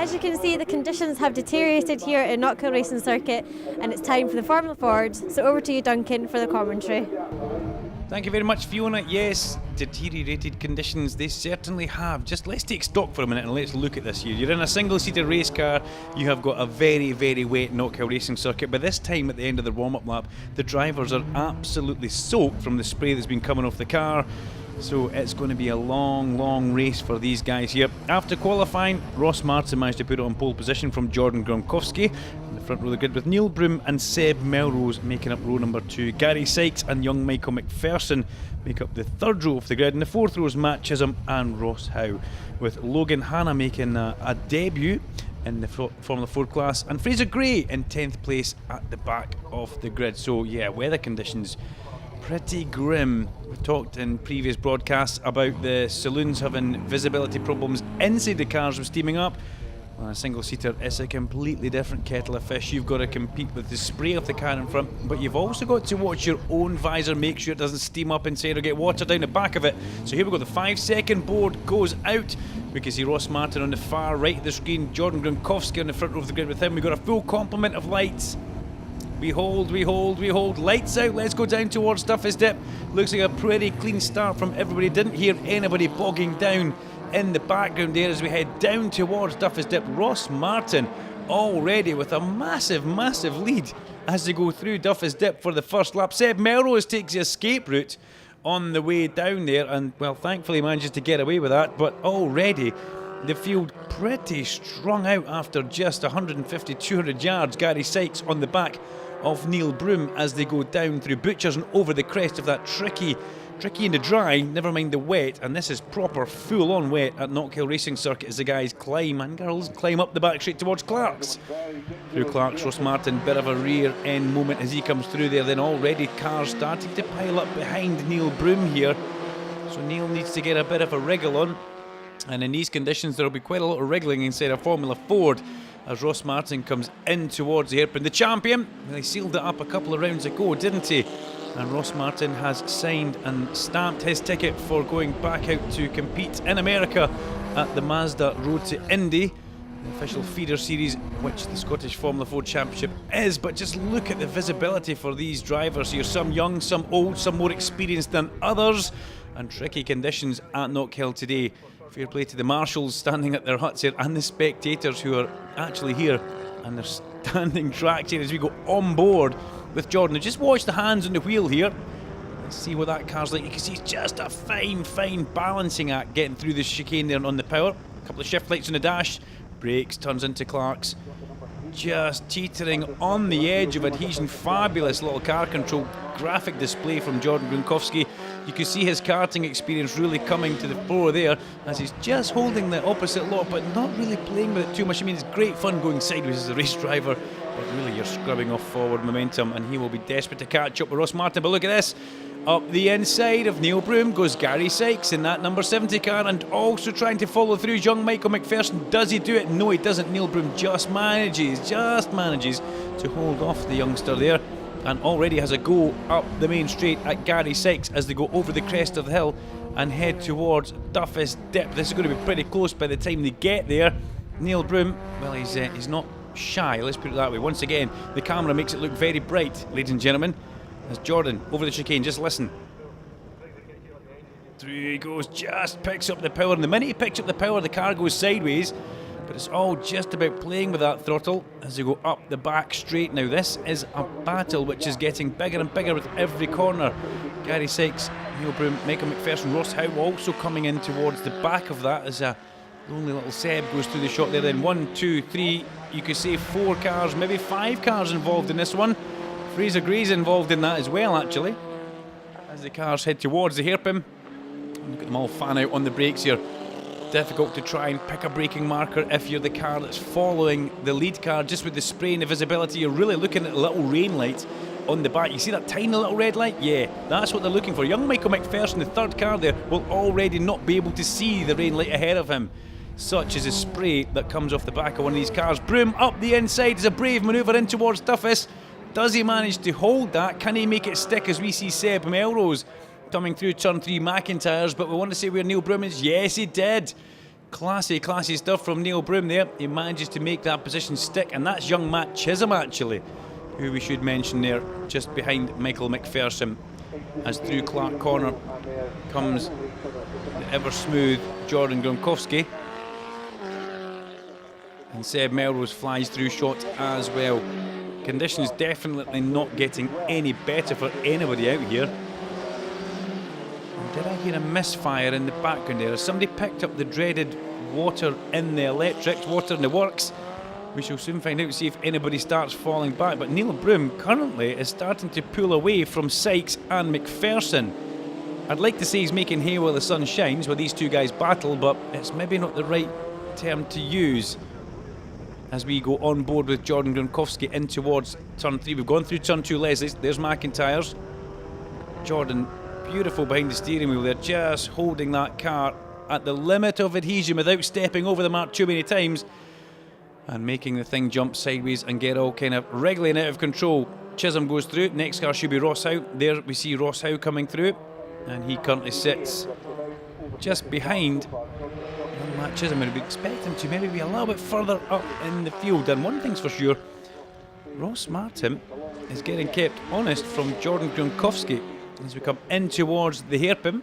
as you can see, the conditions have deteriorated here at Knockhill Racing Circuit, and it's time for the Formula Fords. So over to you, Duncan, for the commentary. Thank you very much, Fiona. Yes, deteriorated conditions, they certainly have. Just let's take stock for a minute and let's look at this here. You're in a single-seater race car, you have got a very, very wet Knockhill Racing Circuit, but this time at the end of the warm-up lap, the drivers are absolutely soaked from the spray that's been coming off the car. So it's going to be a long, long race for these guys here. After qualifying, Ross Martin managed to put it on pole position from Jordan Gronkowski in the front row of the grid, with Neil Broom and Seb Melrose making up row number 2. Gary Sykes and young Michael McPherson make up the third row of the grid. In the fourth row is Matt Chisholm and Ross Howe, with Logan Hanna making a debut in the Formula 4 class, and Fraser Gray in 10th place at the back of the grid. So yeah, weather conditions pretty grim. We've talked in previous broadcasts about the saloons having visibility problems inside the cars with steaming up. On a single seater, it's a completely different kettle of fish. You've got to compete with the spray of the car in front, but you've also got to watch your own visor, make sure it doesn't steam up inside or get water down the back of it. So here we go, the 5-second board goes out. We can see Ross Martin on the far right of the screen, Jordan Gronkowski on the front row of the grid with him. We've got a full complement of lights. We hold, lights out, let's go down towards Duffy's Dip. Looks like a pretty clean start from everybody. Didn't hear anybody bogging down in the background there as we head down towards Duffy's Dip. Ross Martin already with a massive, massive lead as they go through Duffy's Dip for the first lap. Seb Melrose takes the escape route on the way down there and, well, thankfully manages to get away with that, but already the field pretty strung out after just 150, 200 yards. Gary Sykes on the back of Neil Broom as they go down through Butchers and over the crest of that tricky in the dry, never mind the wet, and this is proper full-on wet at Knockhill Racing Circuit as the guys climb and girls climb up the back straight towards Clark's. Through Clark's, Ross Martin, bit of a rear end moment as he comes through there, then already cars starting to pile up behind Neil Broom here, so Neil needs to get a bit of a wriggle on. And in these conditions, there will be quite a lot of wriggling inside a Formula Ford as Ross Martin comes in towards the hairpin. The champion, well, he sealed it up a couple of rounds ago, didn't he? And Ross Martin has signed and stamped his ticket for going back out to compete in America at the Mazda Road to Indy, the official feeder series, which the Scottish Formula 4 Championship is. But just look at the visibility for these drivers here. Some young, some old, some more experienced than others. And tricky conditions at Knockhill today. Fair play to the marshals standing at their huts here and the spectators who are actually here, and they're standing tracks here as we go on board with Jordan. Now just watch the hands on the wheel here. Let's see what that car's like. You can see it's just a fine balancing act getting through the chicane there on the power. A couple of shift lights on the dash, brakes, turns into Clark's. Just teetering on the edge of adhesion. Fabulous little car control graphic display from Jordan Gronkowski. You can see his karting experience really coming to the fore there as he's just holding the opposite lot but not really playing with it too much. I mean, it's great fun going sideways as a race driver, but really you're scrubbing off forward momentum and he will be desperate to catch up with Ross Martin. But look at this. Up the inside of Neil Broom goes Gary Sykes in that number 70 car, and also trying to follow through young Michael McPherson. Does he do it? No, he doesn't. Neil Broom just manages to hold off the youngster there, and already has a go up the main straight at Gary Sykes as they go over the crest of the hill and head towards Duffy's Dip. This is going to be pretty close by the time they get there. Neil Broom, well, he's not shy, let's put it that way. Once again, the camera makes it look very bright, ladies and gentlemen. As Jordan over the chicane, just listen. Through he goes, just picks up the power, and the minute he picks up the power, the car goes sideways. But it's all just about playing with that throttle as they go up the back straight. Now this is a battle which is getting bigger and bigger with every corner. Gary Sykes, Neil Broom, Michael McPherson, Ross Howe also coming in towards the back of that as a lonely little Seb goes through the shot there. Then 1, 2, 3, you could say 4 cars, maybe 5 cars involved in this one. Fraser Gray's involved in that as well, actually, as the cars head towards the hairpin. Look at them all fan out on the brakes here. Difficult to try and pick a braking marker if you're the car that's following the lead car. Just with the spray and the visibility, you're really looking at a little rain light on the back. You see that tiny little red light? Yeah, that's what they're looking for. Young Michael McPherson, the third car there, will already not be able to see the rain light ahead of him. Such is the spray that comes off the back of one of these cars. Broom up the inside is a brave manoeuvre in towards Duffus. Does he manage to hold that? Can he make it stick as we see Seb Melrose coming through turn 3 McIntyres? But we want to say where Neil Broom is. Yes, he did. Classy stuff from Neil Broom there. He manages to make that position stick, and that's young Matt Chisholm actually, who we should mention there, just behind Michael McPherson. As through Clark Corner comes the ever smooth Jordan Gronkowski. And Seb Melrose flies through shot as well. Conditions definitely not getting any better for anybody out here. And did I hear a misfire in the background there? Has somebody picked up the dreaded water in the electrics, water in the works? We shall soon find out, see if anybody starts falling back. But Neil Broom currently is starting to pull away from Sykes and McPherson. I'd like to say he's making hay while the sun shines, where these two guys battle, but it's maybe not the right term to use. As we go on board with Jordan Gronkowski in towards turn 3. We've gone through turn 2 Leslie's. There's McIntyre's. Jordan, beautiful behind the steering wheel there, just holding that car at the limit of adhesion without stepping over the mark too many times and making the thing jump sideways and get all kind of wriggling out of control. Chisholm goes through. Next car should be Ross Howe. There we see Ross Howe coming through, and he currently sits just behind Matt Chisholm. We'd expect him to maybe be a little bit further up in the field. And one thing's for sure, Ross Martin is getting kept honest from Jordan Gronkowski as we come in towards the hairpin.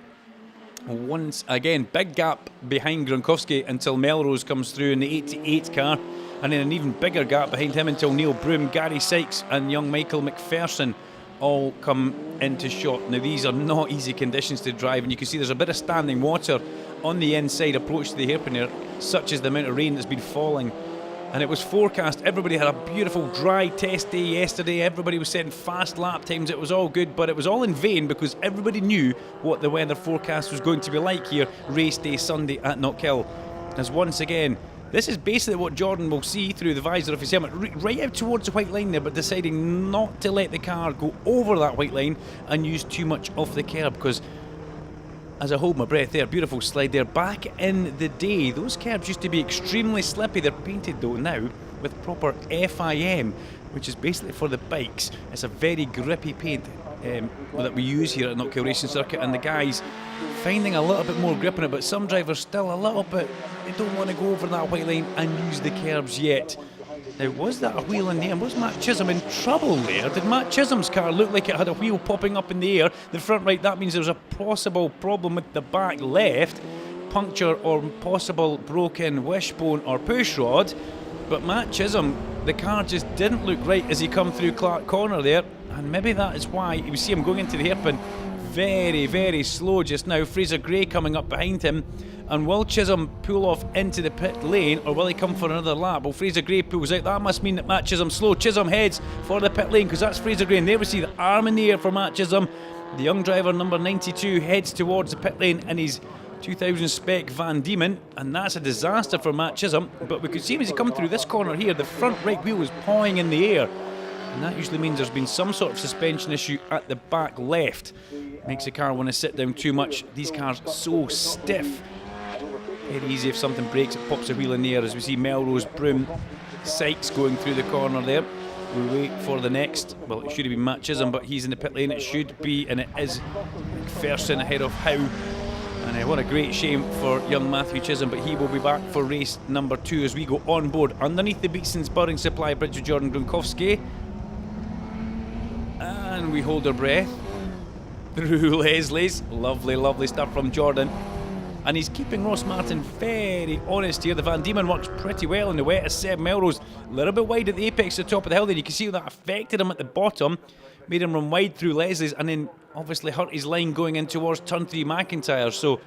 Once again, big gap behind Gronkowski until Melrose comes through in the 88 car, and then an even bigger gap behind him until Neil Broom, Gary Sykes and young Michael McPherson all come into shot. Now these are not easy conditions to drive, and you can see there's a bit of standing water on the inside approach to the hairpin there, such as the amount of rain that's been falling. And it was forecast, everybody had a beautiful dry test day yesterday, everybody was setting fast lap times, it was all good, but it was all in vain because everybody knew what the weather forecast was going to be like here race day Sunday at Knockhill. As once again, this is basically what Jordan will see through the visor of his helmet, right out towards the white line there, but deciding not to let the car go over that white line and use too much off the curb, because as I hold my breath there, beautiful slide there. Back in the day, those curbs used to be extremely slippy. They're painted though now with proper FIM, which is basically for the bikes. It's a very grippy paint that we use here at Knockhill Racing Circuit, and the guys finding a little bit more grip on it, but some drivers still a little bit, they don't want to go over that white line and use the curbs yet. Now, was that a wheel in the air? Was Matt Chisholm in trouble there? Did Matt Chisholm's car look like it had a wheel popping up in the air? The front right, that means there's a possible problem with the back left, puncture or possible broken wishbone or push rod. But Matt Chisholm, the car just didn't look right as he come through Clark Corner there, and maybe that is why you see him going into the hairpin very, very slow just now. Fraser Gray coming up behind him. And will Chisholm pull off into the pit lane, or will he come for another lap? Well, Fraser Gray pulls out. That must mean that Matt Chisholm's slow. Chisholm heads for the pit lane because that's Fraser Gray. And there we see the arm in the air for Matt Chisholm. The young driver, number 92, heads towards the pit lane in his 2000 spec Van Diemen. And that's a disaster for Matt Chisholm. But we could see him as he come through this corner here, the front right wheel was pawing in the air. And that usually means there's been some sort of suspension issue at the back left. Makes the car want to sit down too much. These cars so stiff. Very easy if something breaks, it pops a wheel in the air. As we see Melrose, Broom, Sykes going through the corner there. We wait for the next. Well, it should have been Matt Chisholm, but he's in the pit lane. It should be, and it is McPherson ahead of Howe. And what a great shame for young Matthew Chisholm, but he will be back for race number 2 as we go on board underneath the Beatson's Budding Supply Bridge with Jordan Gronkowski. And we hold our breath through Leslie's. Lovely, lovely stuff from Jordan. And he's keeping Ross Martin very honest here. The Van Diemen works pretty well in the wet as Seb Melrose. A little bit wide at the apex at the top of the hill there. You can see how that affected him at the bottom. Made him run wide through Leslie's and then obviously hurt his line going in towards turn 3 McIntyre. So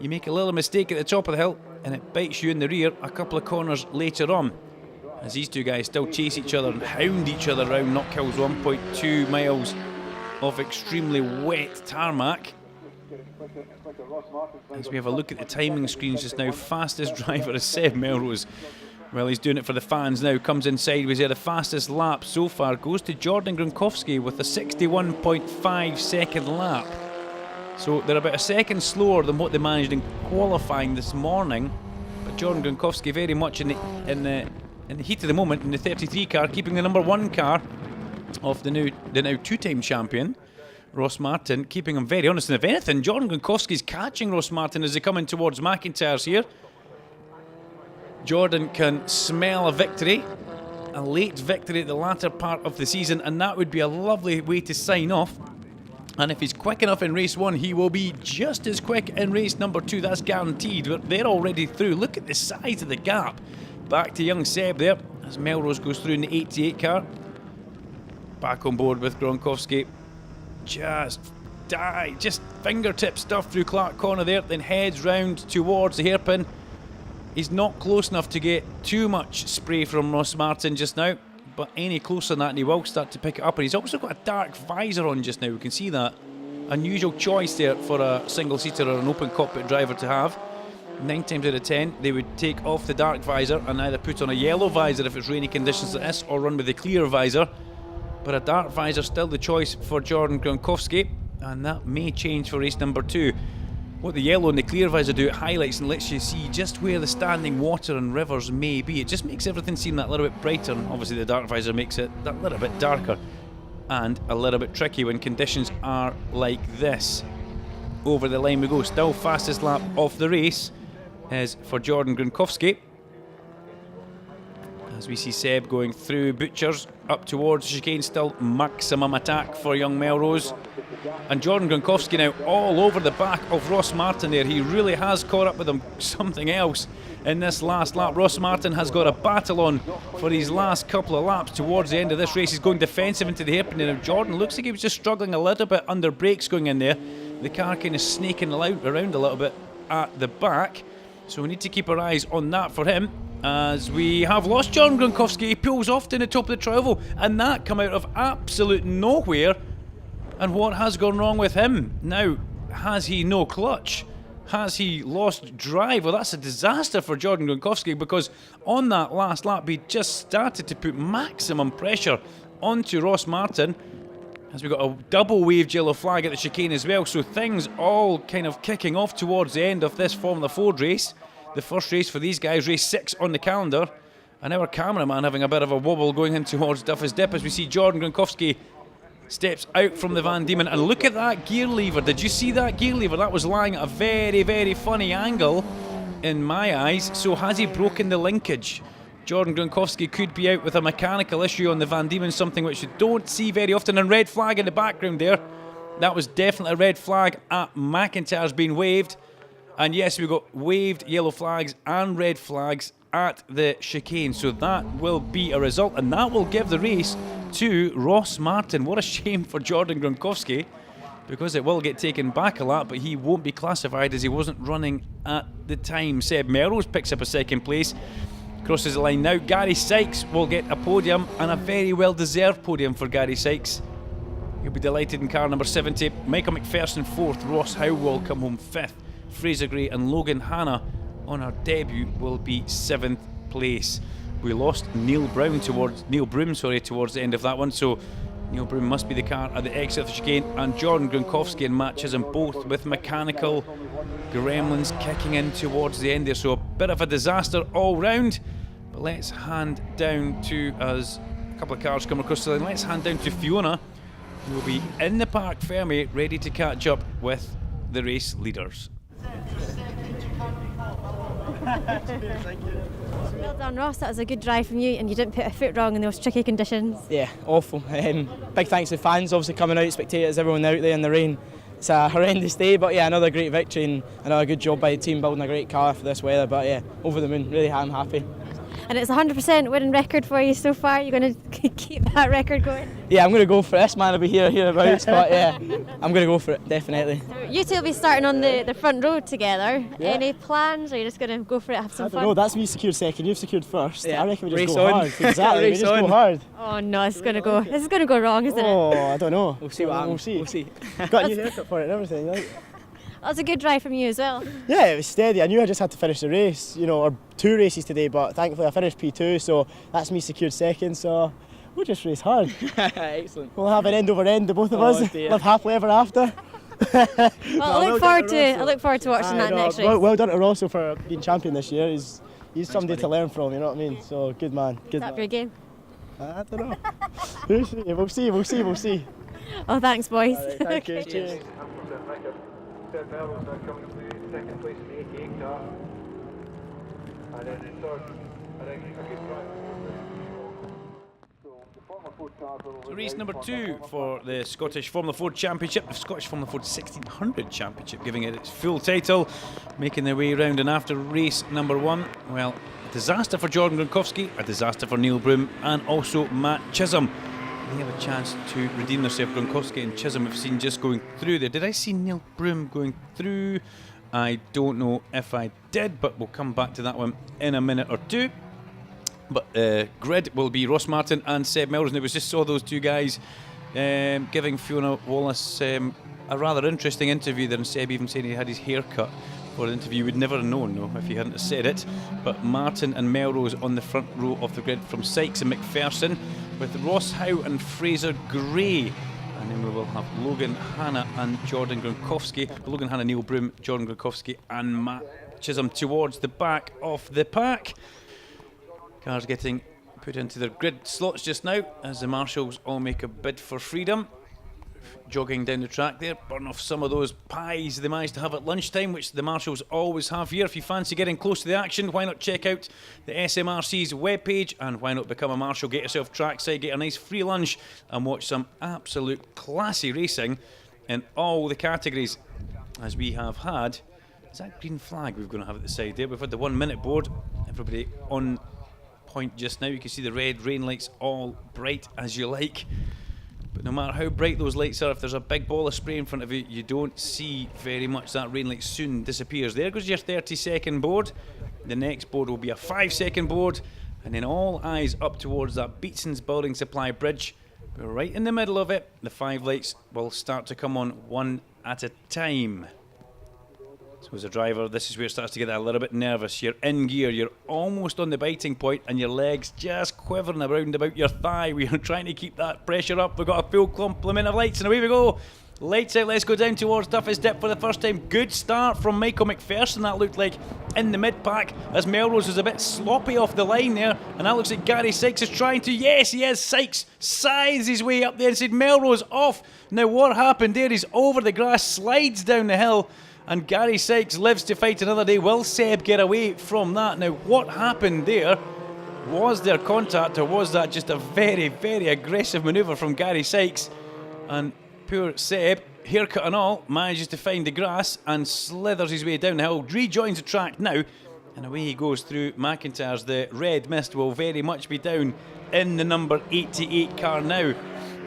you make a little mistake at the top of the hill and it bites you in the rear a couple of corners later on. As these two guys still chase each other and hound each other around Knockhill's 1.2 miles of extremely wet tarmac. As we have a look at the timing screens just now, fastest driver is Seb Melrose. Well, he's doing it for the fans now, comes in sideways here. The fastest lap so far goes to Jordan Gronkowski with a 61.5 second lap. So they're about a second slower than what they managed in qualifying this morning. But Jordan Gronkowski very much in the heat of the moment in the 33 car, keeping the number 1 car of the now two-time champion Ross Martin, keeping him very honest. And if anything, Jordan Gronkowski's catching Ross Martin as they come in towards McIntyre's here. Jordan can smell a victory, a late victory at the latter part of the season, and that would be a lovely way to sign off. And if he's quick enough in race 1, he will be just as quick in race number 2. That's guaranteed. They're already through. Look at the size of the gap. Back to young Seb there as Melrose goes through in the 88 car. Back on board with Gronkowski. Just fingertip stuff through Clark Corner there, then heads round towards the hairpin. He's not close enough to get too much spray from Ross Martin just now, but any closer than that and he will start to pick it up. And he's also got a dark visor on just now, we can see that. Unusual choice there for a single-seater or an open cockpit driver to have. 9 times out of 10 they would take off the dark visor and either put on a yellow visor if it's rainy conditions like this, or run with the clear visor. But a dark visor still the choice for Jordan Gronkowski, and that may change for race number 2. What the yellow and the clear visor do, it highlights and lets you see just where the standing water and rivers may be. It just makes everything seem that little bit brighter, and obviously the dark visor makes it that little bit darker and a little bit tricky when conditions are like this. Over the line we go. Still fastest lap of the race is for Jordan Gronkowski, as we see Seb going through Butchers up towards chicane. Still maximum attack for young Melrose, and Jordan Gronkowski now all over the back of Ross Martin there. He really has caught up with him something else in this last lap. Ross Martin has got a battle on for these last couple of laps towards the end of this race. He's going defensive into the hairpin, and Jordan looks like he was just struggling a little bit under brakes going in there. The car kind of snaking around a little bit at the back, so we need to keep our eyes on that for him. As we have lost Jordan Gronkowski, he pulls off to the top of the travel, and that come out of absolute nowhere. And what has gone wrong with him? Now, has he no clutch? Has he lost drive? Well, that's a disaster for Jordan Gronkowski, because on that last lap he just started to put maximum pressure onto Ross Martin, as we got a double waved yellow flag at the chicane as well. So things all kind of kicking off towards the end of this Formula Ford race. The first race for these guys, race 6 on the calendar. And our cameraman having a bit of a wobble going in towards Duffus Dip as we see Jordan Gronkowski steps out from the Van Diemen. And look at that gear lever. Did you see that gear lever? That was lying at a very, very funny angle in my eyes. So has he broken the linkage? Jordan Gronkowski could be out with a mechanical issue on the Van Diemen, something which you don't see very often. And red flag in the background there. That was definitely a red flag at McIntyre's being waved. And yes, we got waved yellow flags and red flags at the chicane. So that will be a result, and that will give the race to Ross Martin. What a shame for Jordan Gronkowski, because it will get taken back a lap, but he won't be classified as he wasn't running at the time. Seb Melrose picks up a second place, crosses the line now. Gary Sykes will get a podium, and a very well deserved podium for Gary Sykes. He'll be delighted in car number 70. Michael McPherson 4th, Ross Howe will come home 5th. Fraser Gray and Logan Hanna on our debut will be 7th place. We lost Neil Broom towards the end of that one, so Neil Broom must be the car at the exit of the chicane, and Jordan Gronkowski in matches, and both with mechanical gremlins kicking in towards the end there. So a bit of a disaster all round. But let's hand down to, as a couple of cars come across the line, let's hand down to Fiona, who will be in the Parc Fermé ready to catch up with the race leaders. Well done, Ross. That was a good drive from you, and you didn't put a foot wrong in those tricky conditions. Yeah, awful. Big thanks to the fans, obviously coming out, spectators, everyone out there in the rain. It's a horrendous day, but yeah, another great victory and another good job by the team building a great car for this weather. But yeah, over the moon. Really, I'm happy. And it's a 100% winning record for you so far. You're going to keep that record going? Yeah, I'm going to go for this, man. I'll be hereabouts, but yeah, I'm going to go for it, definitely. You two will be starting on the front row together. Yeah. Any plans, or are you just going to go for it, have some fun? No, that's me secured second, you've secured first. Yeah. I reckon we Race just go on. hard. Exactly, we just go hard. Oh no, this is going to go wrong, isn't it? Oh, I don't know. We'll see what happens. We'll see. Got a new haircut for it and everything, right? That was a good drive from you as well. Yeah, it was steady. I knew I just had to finish the race, or 2 races today, but thankfully I finished P2, so that's me secured second, so we'll just race hard. Excellent. We'll have an end over end, the both of us. Dear. Live happily ever after. Well, I look forward to watching that next race. Well done to Rosso for being champion this year. He's somebody to learn from, you know what I mean? So good man. Good Is that man. for your game? I don't know. We'll see. Oh, thanks, boys. All right, thank you. Cheers. Seb Melrose now coming through second place in the 88 car. So race number 2 for the Scottish Formula Ford Championship, the Scottish Formula Ford 1600 Championship, giving it its full title, making their way round. And after race number 1, well, a disaster for Jordan Gronkowski, a disaster for Neil Broom, and also Matt Chisholm. They have a chance to redeem themselves. Gronkowski and Chisholm have seen just going through there. Did I see Neil Broom going through? I don't know if I did, but we'll come back to that one in a minute or two. But grid will be Ross Martin and Seb Melrose. And we just saw those two guys giving Fiona Wallace a rather interesting interview there, and Seb even saying he had his hair cut for the interview. We'd never have known, no, if he hadn't said it. But Martin and Melrose on the front row of the grid from Sykes and McPherson, with Ross Howe and Fraser Gray. And then we will have Logan Hanna and Jordan Gronkowski. Logan Hanna, Neil Broom, Jordan Gronkowski and Matt Chisholm towards the back of the pack. Cars getting put into their grid slots just now as the marshals all make a bid for freedom. Jogging down the track there, burn off some of those pies they managed to have at lunchtime, which the marshals always have here. If you fancy getting close to the action, why not check out the SMRC's webpage, and why not become a marshal, get yourself trackside, get a nice free lunch and watch some absolute classy racing in all the categories, as we have had. Is that green flag we're going to have at the side there? We've had the 1 minute board, everybody on point just now. You can see the red rain lights all bright as you like, but no matter how bright those lights are, if there's a big ball of spray in front of you, you don't see very much. That rain light soon disappears. There goes your 30-second board. The next board will be a 5-second board, and then all eyes up towards that Beatson's Building Supply Bridge. We're right in the middle of it. The 5 lights will start to come on one at a time. So as a driver, this is where it starts to get a little bit nervous. You're in gear, you're almost on the biting point, and your legs just quivering around about your thigh. We are trying to keep that pressure up. We've got a full complement of lights, and away we go. Lights out, let's go down towards Duffy's Dip for the first time. Good start from Michael McPherson, that looked like, in the mid-pack, as Melrose was a bit sloppy off the line there, and that looks like Gary Sykes is trying to, yes he is, Sykes scythes his way up the inside, Melrose off. Now what happened there, he's over the grass, slides down the hill, and Gary Sykes lives to fight another day. Will Seb get away from that? Now what happened there? Was there contact, or was that just a very, very aggressive manoeuvre from Gary Sykes? And poor Seb, haircut and all, manages to find the grass and slithers his way down the hill, rejoins the track now, and away he goes through McIntyre's. The red mist will very much be down in the number 88 car now,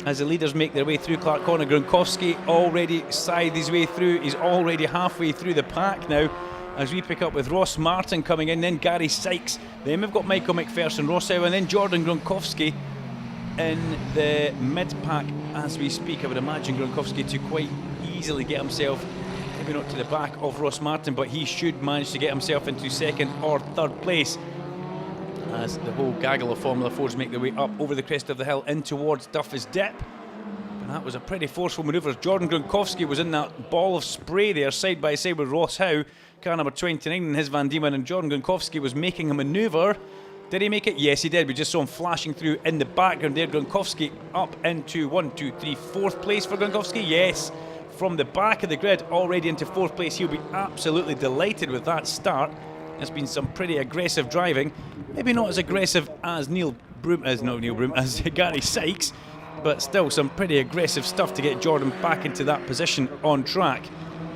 as the leaders make their way through Clark Corner. Gronkowski already scythed his way through. He's already halfway through the pack now, as we pick up with Ross Martin coming in, then Gary Sykes, then we've got Michael McPherson, Ross Howe, and then Jordan Gronkowski in the mid-pack as we speak. I would imagine Gronkowski to quite easily get himself, maybe not to the back of Ross Martin, but he should manage to get himself into second or third place, as the whole gaggle of Formula 4s make their way up over the crest of the hill in towards Duffy's Dip. And that was a pretty forceful manoeuvre. Jordan Gronkowski was in that ball of spray there, side by side with Ross Howe, car number 29 in his Van Diemen, and Jordan Gronkowski was making a manoeuvre. Did he make it? Yes, he did. We just saw him flashing through in the background there. Gronkowski up into 4th place for Gronkowski. Yes, from the back of the grid, already into 4th place. He'll be absolutely delighted with that start. There's been some pretty aggressive driving. Maybe not as aggressive as as Gary Sykes, but still some pretty aggressive stuff to get Jordan back into that position on track.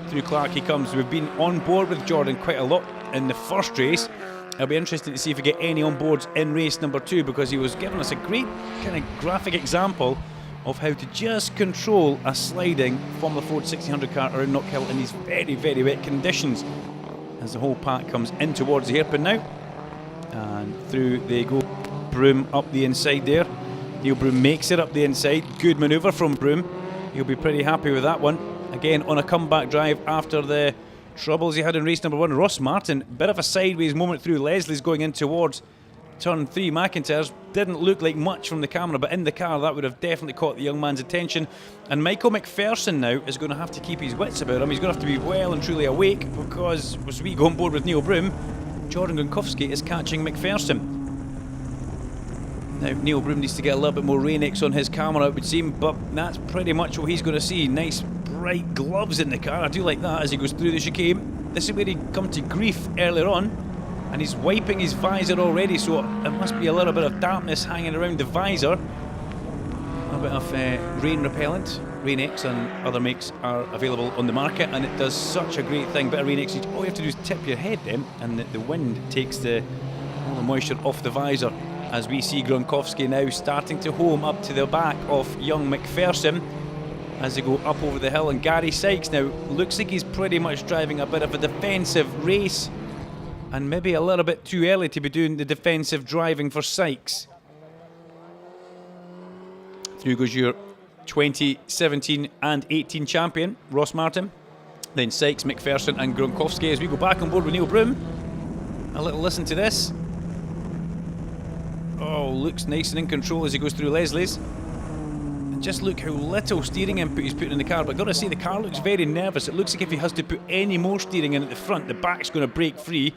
Through Clark he comes. We've been on board with Jordan quite a lot in the first race. It'll be interesting to see if we get any on boards in race number 2, because he was giving us a great kind of graphic example of how to just control a sliding Formula Ford 1600 car around Knockhill in these very, very wet conditions. As the whole pack comes in towards the hairpin now, and through they go. Broom up the inside there. Neil Broom makes it up the inside. Good manoeuvre from Broom. He'll be pretty happy with that one. Again on a comeback drive after the troubles he had in race number 1. Ross Martin, bit of a sideways moment through Leslie's going in towards turn 3. McIntyre's didn't look like much from the camera, but in the car that would have definitely caught the young man's attention. And Michael McPherson now is going to have to keep his wits about him. He's going to have to be well and truly awake, because as we go on board with Neil Broom, Jordan Gronkowski is catching McPherson. Now Neil Broom needs to get a little bit more Rain-X on his camera, it would seem, but that's pretty much what he's going to see. Nice bright gloves in the car, I do like that as he goes through the chicane. This is where he'd come to grief earlier on. and he's wiping his visor already, so it must be a little bit of dampness hanging around the visor. A bit of rain repellent. Rain X and other makes are available on the market, and it does such a great thing. Bit of Rain X, all you have to do is tip your head then, and the wind takes all the moisture off the visor. As we see Gronkowski now starting to home up to the back of young McPherson as they go up over the hill, and Gary Sykes now looks like he's pretty much driving a bit of a defensive race, and maybe a little bit too early to be doing the defensive driving for Sykes. Through goes your 2017 and 18 champion, Ross Martin. Then Sykes, McPherson and Gronkowski as we go back on board with Neil Broom. A little listen to this. Oh, looks nice and in control as he goes through Leslie's. And just look how little steering input he's putting in the car. But I've got to say, the car looks very nervous. It looks like if he has to put any more steering in at the front, the back's going to break free.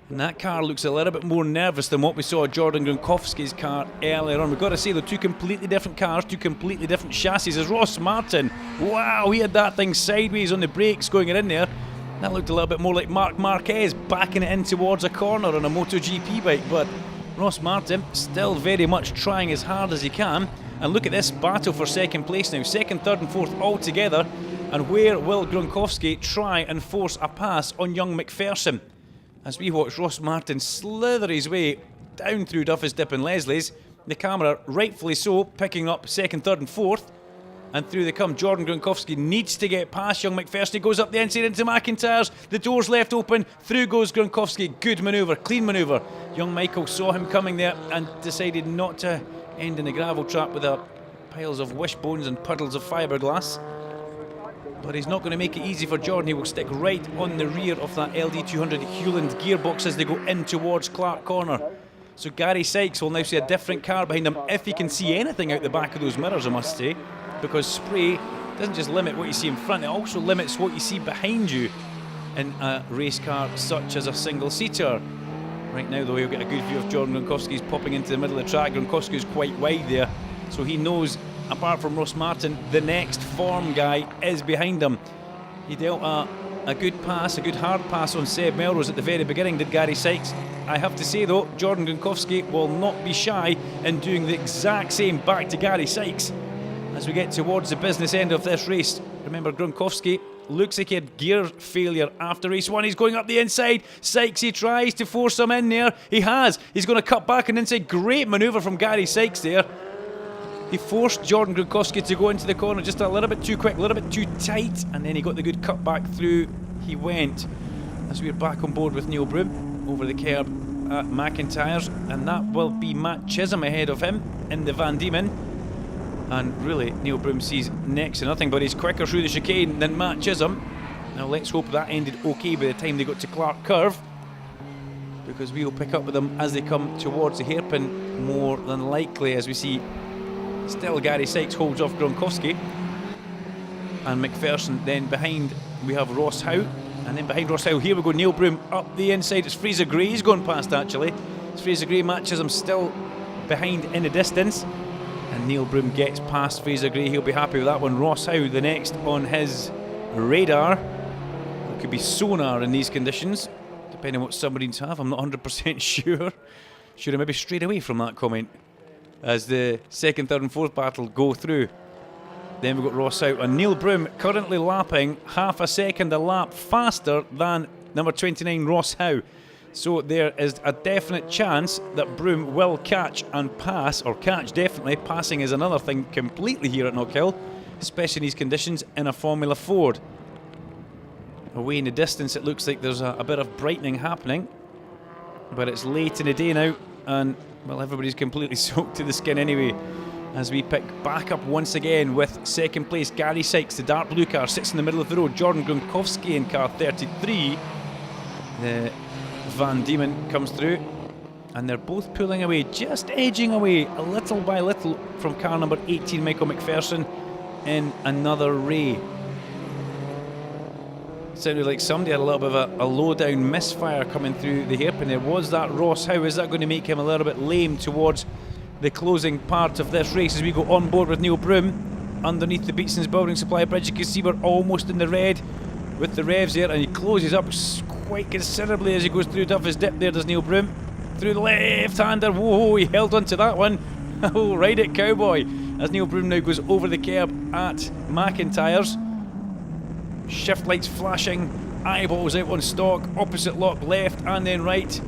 And that car looks a little bit more nervous than what we saw Jordan Gronkowski's car earlier on. We've got to say, they're two completely different cars, two completely different chassis. As Ross Martin, wow, he had that thing sideways on the brakes going in there. That looked a little bit more like Marc Marquez backing it in towards a corner on a MotoGP bike. But Ross Martin still very much trying as hard as he can. And look at this battle for second place now. Second, third and fourth all together. And where will Gronkowski try and force a pass on young McPherson? As we watch Ross Martin slither his way down through Duffus Dip and Leslie's, the camera, rightfully so, picking up second, third and fourth. And through they come. Jordan Gronkowski needs to get past young McPherson. He goes up the inside into McIntyre's. The door's left open. Through goes Gronkowski. Good manoeuvre, clean manoeuvre. Young Michael saw him coming there and decided not to end in the gravel trap with piles of wishbones and puddles of fiberglass. But he's not going to make it easy for Jordan. He will stick right on the rear of that LD200 Hewland gearbox as they go in towards Clark Corner. So Gary Sykes will now see a different car behind him, if he can see anything out the back of those mirrors, I must say, because spray doesn't just limit what you see in front, it also limits what you see behind you in a race car such as a single-seater. Right now, though, you'll get a good view of Jordan Gronkowski's popping into the middle of the track. Gronkowski's quite wide there, so he knows, apart from Ross Martin, the next form guy is behind him. He dealt a good pass, a good hard pass on Seb Melrose at the very beginning, did Gary Sykes. I have to say, though, Jordan Gronkowski will not be shy in doing the exact same back to Gary Sykes as we get towards the business end of this race. Remember, Gronkowski looks like he had gear failure after race one. He's going up the inside. Sykes, he tries to force him in there. He has. He's going to cut back and inside. Great manoeuvre from Gary Sykes there. He forced Jordan Gronkowski to go into the corner just a little bit too quick, a little bit too tight, and then he got the good cut back through. He went. As we're back on board with Neil Broom over the curb at McIntyre's, and that will be Matt Chisholm ahead of him in the Van Diemen. And really, Neil Broom sees next to nothing, but he's quicker through the chicane than Matt Chisholm. Now let's hope that ended okay by the time they got to Clark Curve, because we will pick up with them as they come towards the hairpin, more than likely, as we see still Gary Sykes holds off Gronkowski. And McPherson then behind, we have Ross Howe. And then behind Ross Howe, here we go, Neil Broom up the inside. It's Fraser Gray, he's gone past actually. It's Fraser Gray, Matt Chisholm still behind in the distance. And Neil Broom gets past Fraser Gray, he'll be happy with that one. Ross Howe, the next on his radar. It could be sonar in these conditions, depending on what submarines have, I'm not 100% sure. Should have maybe strayed away from that comment as the second, third and fourth battle go through. Then we've got Ross out, and Neil Broom currently lapping half a second a lap faster than number 29 Ross Howe. So there is a definite chance that Broom will catch and pass, or catch definitely. Passing is another thing completely here at Knockhill, especially in these conditions in a Formula Ford. Away in the distance it looks like there's a bit of brightening happening, but it's late in the day now, and well, everybody's completely soaked to the skin anyway. As we pick back up once again with second place Gary Sykes, the dark blue car sits in the middle of the road. Jordan Gronkowski in car 33. The Van Diemen comes through, and they're both pulling away, just edging away a little by little from car number 18 Michael McPherson in another Ray. Sounded like somebody had a little bit of a low down misfire coming through the hairpin there. Was that Ross Howe? Is that going to make him a little bit lame towards the closing part of this race as we go on board with Neil Broom underneath the Beatson's Building Supply Bridge? You can see we're almost in the red with the revs there, and he closes up quite considerably as he goes through Duffus Dip. There does Neil Broom. Through the left-hander. Whoa, he held on to that one. Oh, right at Cowboy. As Neil Broom now goes over the curb at McIntyre's. Shift lights flashing. Eyeballs out on stock. Opposite lock left and then right.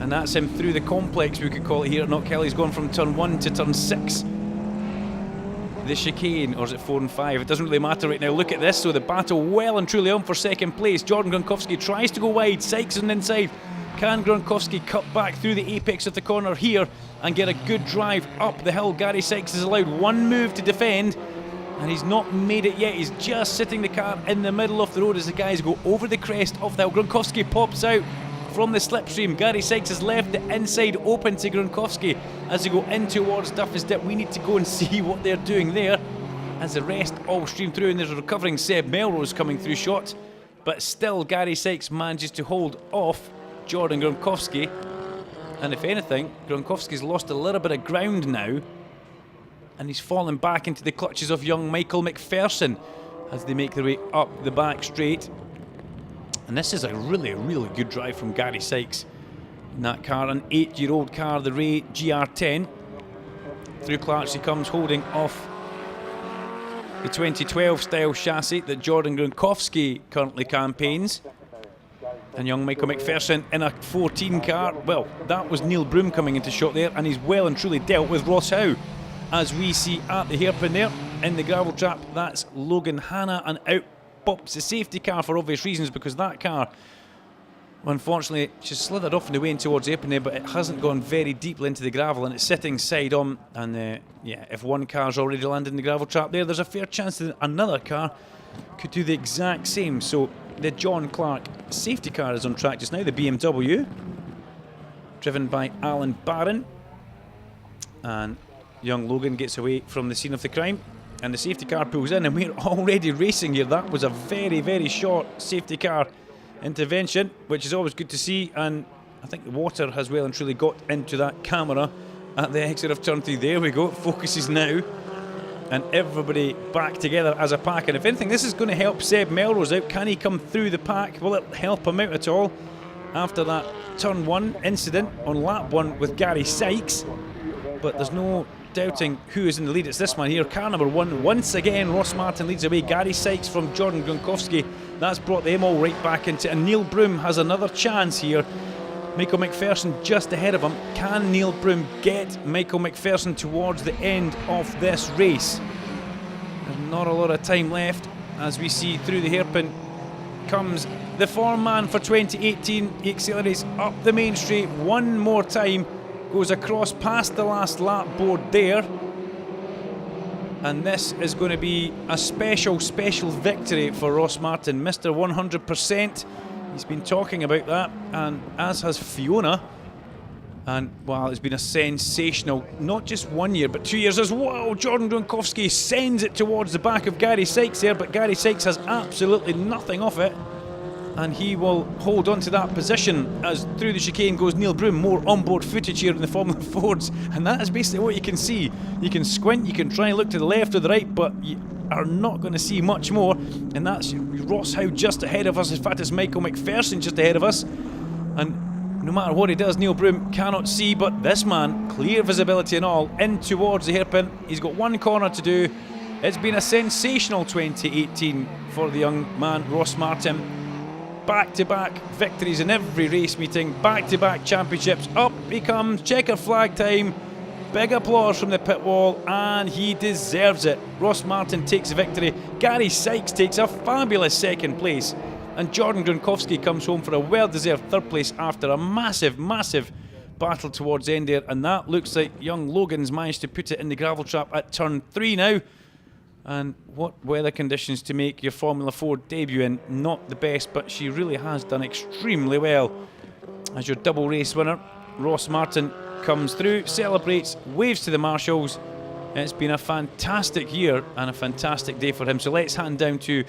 And that's him through the complex, we could call it here at Knockkelly's gone from turn 1 to turn 6. The chicane, or is it 4 and 5? It doesn't really matter right now. Look at this. So the battle well and truly on for second place. Jordan Gronkowski tries to go wide. Sykes on the inside. Can Gronkowski cut back through the apex of the corner here and get a good drive up the hill? Gary Sykes is allowed one move to defend, and he's not made it yet. He's just sitting the car in the middle of the road as the guys go over the crest of the hill. Gronkowski pops out from the slipstream. Gary Sykes has left the inside open to Gronkowski as they go in towards Duffus Dip. We need to go and see what they're doing there as the rest all stream through, and there's a recovering Seb Melrose coming through shot, but still Gary Sykes manages to hold off Jordan Gronkowski, and if anything, Gronkowski's lost a little bit of ground now, and he's fallen back into the clutches of young Michael McPherson as they make their way up the back straight. And this is a really good drive from Gary Sykes in that car, an 8-year-old car, the Ray GR10. Through Clarks he comes, holding off the 2012 style chassis that Jordan Gronkowski currently campaigns. And young Michael McPherson in a 14 car. Well, that was Neil Broom coming into shot there, and he's well and truly dealt with Ross Howe. As we see at the hairpin there, in the gravel trap, that's Logan Hanna, and out pops the safety car for obvious reasons, because that car, unfortunately, she's slithered off in the way in towards the hairpin there, but it hasn't gone very deeply into the gravel, and it's sitting side on. And yeah, if one car's already landed in the gravel trap there's a fair chance that another car could do the exact same. So the John Clark safety car is on track just now, the BMW, driven by Alan Barron, and young Logan gets away from the scene of the crime, and the safety car pulls in, and we're already racing here. That was a very short safety car intervention, which is always good to see, and I think the water has well and truly got into that camera at the exit of turn 3. There we go, it focuses now, and everybody back together as a pack. And if anything, this is going to help Seb Melrose out. Can he come through the pack? Will it help him out at all after that turn 1 incident on lap 1 with Gary Sykes? But there's no doubting who is in the lead. It's this man here, car number 1. Once again, Ross Martin leads away. Gary Sykes from Jordan Gronkowski. That's brought them all right back into it. And Neil Broom has another chance here. Michael McPherson just ahead of him. Can Neil Broom get Michael McPherson towards the end of this race? There's not a lot of time left as we see through the hairpin comes the form man for 2018. He accelerates up the main straight one more time, goes across past the last lap board there, and this is going to be a special victory for Ross Martin, Mr. 100%. He's been talking about that, and as has Fiona. And wow, it's been a sensational, not just 1 year, but 2 years as well. Jordan Gronkowski sends it towards the back of Gary Sykes there, but Gary Sykes has absolutely nothing off it, and he will hold on to that position as through the chicane goes Neil Broom. More onboard footage here in the Formula Fords, and that is basically what you can see. You can squint, you can try and look to the left or the right, but you are not going to see much more. And that's Ross Howe just ahead of us. In fact, it's Michael McPherson just ahead of us, and no matter what he does, Neil Broom cannot see. But this man, clear visibility and all, in towards the hairpin. He's got one corner to do. It's been a sensational 2018 for the young man, Ross Martin. Back-to-back victories in every race meeting, back-to-back championships. Up he comes, checker flag time. Big applause from the pit wall, and he deserves it. Ross Martin takes the victory. Gary Sykes takes a fabulous second place, and Jordan Gronkowski comes home for a well-deserved third place after a massive battle towards the end there. And that looks like young Logan's managed to put it in the gravel trap at turn 3 now. And what weather conditions to make your Formula 4 debut in. Not the best, but she really has done extremely well. As your double race winner, Ross Martin comes through, celebrates, waves to the marshals. It's been a fantastic year and a fantastic day for him. So let's hand down to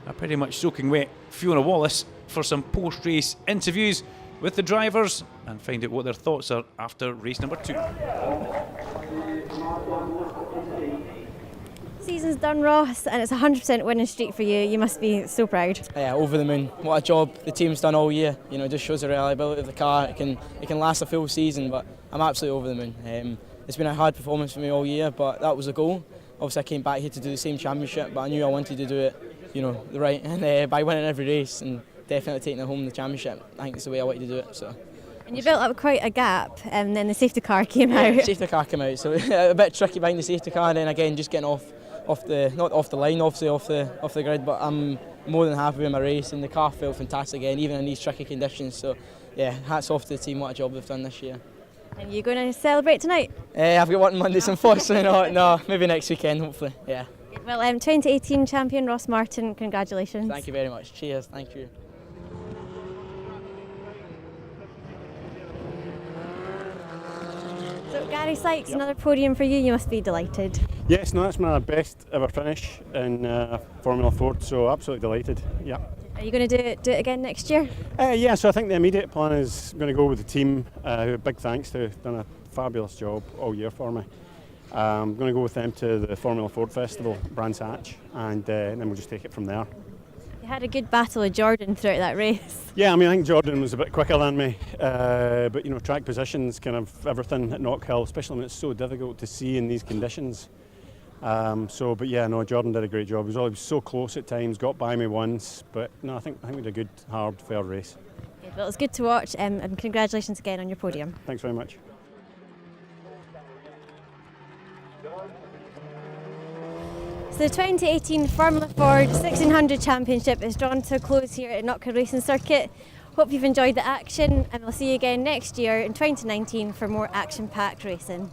a pretty much soaking wet Fiona Wallace for some post-race interviews with the drivers and find out what their thoughts are after race number 2. season's done, Ross, and it's a 100% winning streak for you. You must be so proud. Yeah, over the moon. What a job the team's done all year. You know, it just shows the reliability of the car. It can last a full season, but I'm absolutely over the moon. It's been a hard performance for me all year, but that was the goal. Obviously, I came back here to do the same championship, but I knew I wanted to do it, you know, the right, and by winning every race and definitely taking home the championship. I think it's the way I wanted to do it. So. And you built up quite a gap, and then the safety car came out. Yeah, safety car came out, so a bit tricky behind the safety car, and then again just getting not off the line, obviously off the grid. But I'm more than happy with my race, and the car felt fantastic again, even in these tricky conditions. So yeah, hats off to the team. What a job they've done this year. And you're going to celebrate tonight? I've got one on Monday, so unfortunately no, maybe next weekend, hopefully. Yeah. Well, 2018 champion Ross Martin, congratulations. Thank you very much. Cheers. Thank you. So Gary Sykes, another podium for you. You must be delighted. Yes, no, that's my best ever finish in Formula Ford, so absolutely delighted. Yeah. Are you going to do it again next year? Yeah, so I think the immediate plan is going to go with the team. Big thanks to done a fabulous job all year for me. I'm going to go with them to the Formula Ford Festival, Brands Hatch, and then we'll just take it from there. You had a good battle with Jordan throughout that race. Yeah, I mean, I think Jordan was a bit quicker than me, but you know, track positions, kind of everything at Knockhill, especially when it's so difficult to see in these conditions. But yeah, no, Jordan did a great job. He was always so close at times, got by me once, but no, I think we had a good, hard, fair race. Yeah, well, it's good to watch, and congratulations again on your podium. Thanks very much. So the 2018 Formula Ford 1600 Championship is drawn to a close here at Knockhill Racing Circuit. Hope you've enjoyed the action, and we'll see you again next year in 2019 for more action-packed racing.